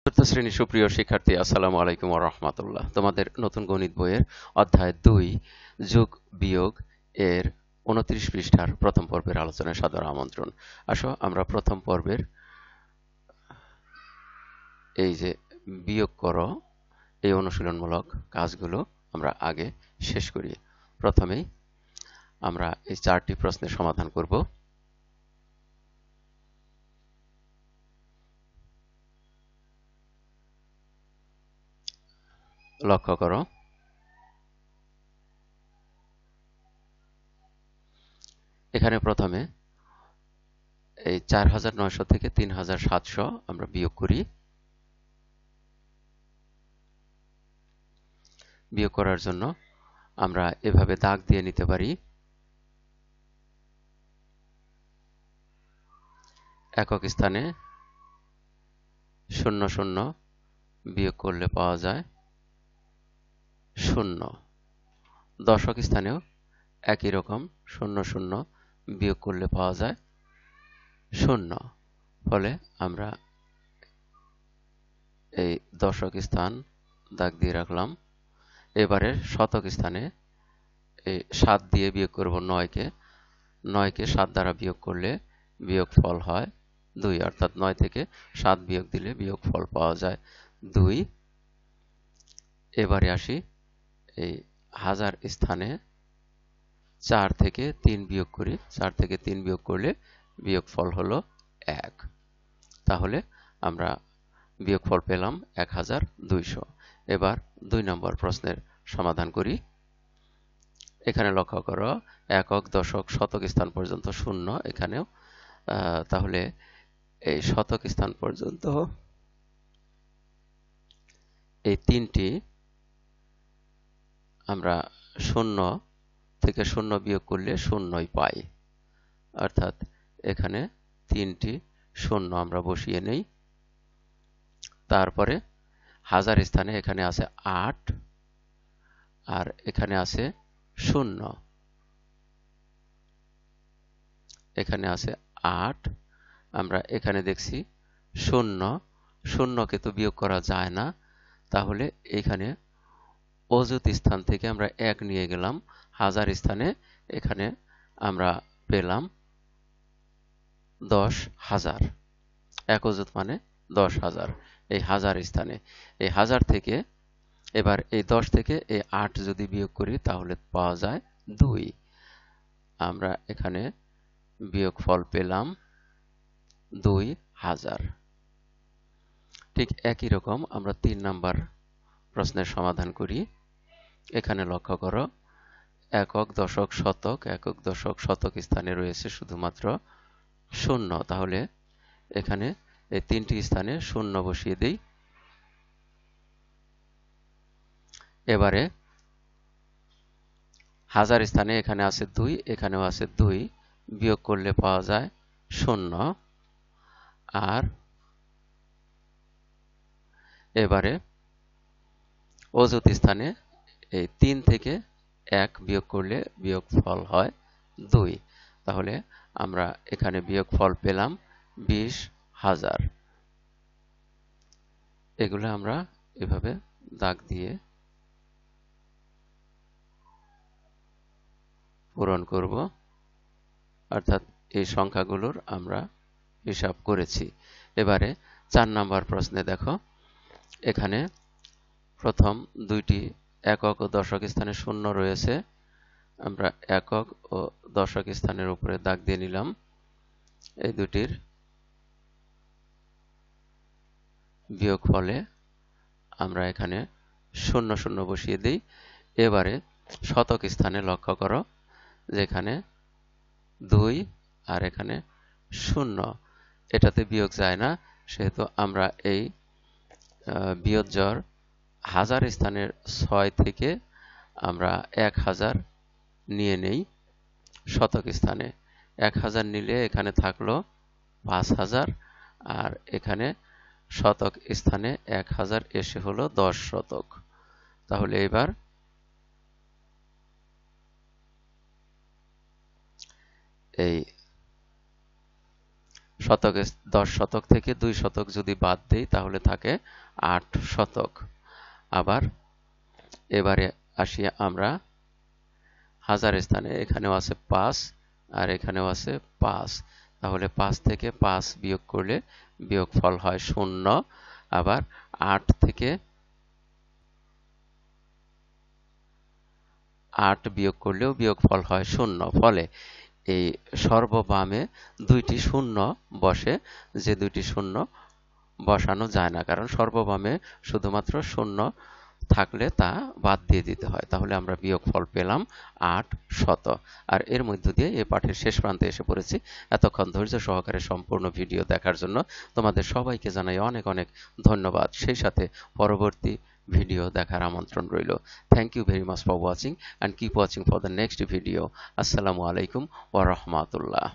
চতুর্থ শ্রেণীর সুপ্রিয় শিক্ষার্থী, আসসালামু আলাইকুম ওয়া রাহমাতুল্লাহ। তোমাদের নতুন গণিত বইয়ের অধ্যায় 2 যোগ বিয়োগ এর 29 পৃষ্ঠার প্রথম পর্বের আলোচনায় সাদর আমন্ত্রণ। আসো আমরা প্রথম পর্বের এই যে বিয়োগ করো এই অনুশীলনমূলক কাজগুলো আমরা আগে শেষ করি। প্রথমেই আমরা এই 4টি প্রশ্নের সমাধান করব। লক্ষ্য করো, এখানে প্রথমে এই 4900 থেকে 3700 আমরা বিয়োগ করি। বিয়োগ করার জন্য আমরা এভাবে দাগ দিয়ে নিতে পারি। একক স্থানে 00 বিয়োগ করলে পাওয়া যায় 0। দশক স্থানেও একই রকম 00 বিয়োগ করলে পাওয়া যায় 0। ফলে আমরা এই দশক স্থান দাগ দিয়ে রাখলাম। এবারে শতক স্থানে এই 7 দিয়ে বিয়োগ করব 9কে। 9কে 7 দ্বারা বিয়োগ করলে বিয়োগফল হয় 2, অর্থাৎ 9 থেকে 7 বিয়োগ দিলে বিয়োগফল পাওয়া যায় 2। এবারে আসি এই হাজার স্থানে 4 থেকে 3 বিয়োগ করি। 4 থেকে 3 বিয়োগ করলে বিয়োগফল হলো 1। তাহলে আমরা বিয়োগফল পেলাম 1200। এবার 2 নম্বর প্রশ্নের সমাধান করি। এখানে লক্ষ্য করো, একক, দশক, শতক স্থান পর্যন্ত 0। এখানেও তাহলে এই শতক স্থান পর্যন্ত এই 3টি আমরা 0 থেকে 0 বিয়োগ করলে 0ই পাই, অর্থাৎ এখানে 3টি 0 আমরা বসিয়ে নেই। তারপরে হাজার স্থানে এখানে আছে 8 আর এখানে আছে 0। এখানে আছে 8, আমরা এখানে দেখছি 0। 0কে তো বিয়োগ করা যায় না, তাহলে এখানে অযুত স্থান থেকে আমরা 1 নিয়ে গেলাম। হাজার স্থানে এখানে আমরা পেলাম 10,000। এক অযুত মানে 10,000। এই হাজার স্থানে এই হাজার থেকে এবার এই 10 থেকে এই 8 যদি বিয়োগ করি তাহলে পাওয়া যায় 2। আমরা এখানে বিয়োগফল পেলাম 2000। ঠিক একই রকম আমরা 3 নাম্বার প্রশ্নের সমাধান করি। এখানে লক্ষ্য করো, একক, দশক, শতক, একক, দশক, শতক স্থানে রয়েছে শুধুমাত্র 0। তাহলে এখানে এই 3টি স্থানে 0 বসিয়ে দেই। এবারে হাজার স্থানে এখানে আছে 2, এখানেও আছে 2, বিয়োগ করলে পাওয়া যায় 0। আর এবারে অযুত স্থানে এই 3 থেকে 1 বিয়োগ করলে বিয়োগফল হয় 2। তাহলে আমরা এখানে বিয়োগফল পেলাম 20,000। এগুলো আমরা এভাবে দাগ দিয়ে পূরণ করব, অর্থাৎ এই সংখ্যাগুলোর আমরা হিসাব করেছি। এবারে 4 নাম্বার প্রশ্নে দেখো, এখানে প্রথম 2টি একক ও দশক স্থানে 0 রয়েছে। আমরা একক ও দশক স্থানের উপরে দাগ দিয়ে নিলাম। এই দুটির বিয়োগফলে আমরা এখানে 00 বসিয়ে দিই। এবারে শতক স্থানে লক্ষ্য করো, যেখানে 2 আর এখানে 0, এটাতে বিয়োগ যায় না, সেহেতু আমরা এই বিয়োজ্জর হাজার স্থানের 6 থেকে আমরা 1000 নিয়ে নেই। শতক স্থানে 1000 নিলে এখানে থাকলো 5000, আর এখানে শতক স্থানে 1000 এসে হলো 10 শতক। তাহলে এবার এই শতকে 10 শতক থেকে 2 শতক যদি বাদ দেই তাহলে থাকে 8 শতক। আবার এবারে আসি আমরা হাজার স্থানে, এখানেও আছে 5 আর এখানেও আছে 5, তাহলে 5 থেকে 5 বিয়োগ করলে বিয়োগফল হয় 0। আবার 8 থেকে 8 বিয়োগ করলেও বিয়োগফল হয় 0। ফলে এই সর্ববামে 2টি শূন্য বসে, যে 2টি শূন্য বসানো যায় না, কারণ সর্ববামে শুধুমাত্র শূন্য থাকলে তা বাদ দিয়ে দিতে হয়। তাহলে আমরা বিয়োগফল পেলাম 8 শত। আর এর মধ্য দিয়ে এই পাঠের শেষ প্রান্তে এসে পড়েছি। এতক্ষণ ধৈর্য সহকারে সম্পূর্ণ ভিডিও দেখার জন্য তোমাদের সবাইকে জানাই অনেক অনেক ধন্যবাদ। সেই সাথে পরবর্তী ভিডিও দেখার আমন্ত্রণ রইল। Thank you very much for watching and keep watching for the next video. Assalamu alaikum wa rahmatullah.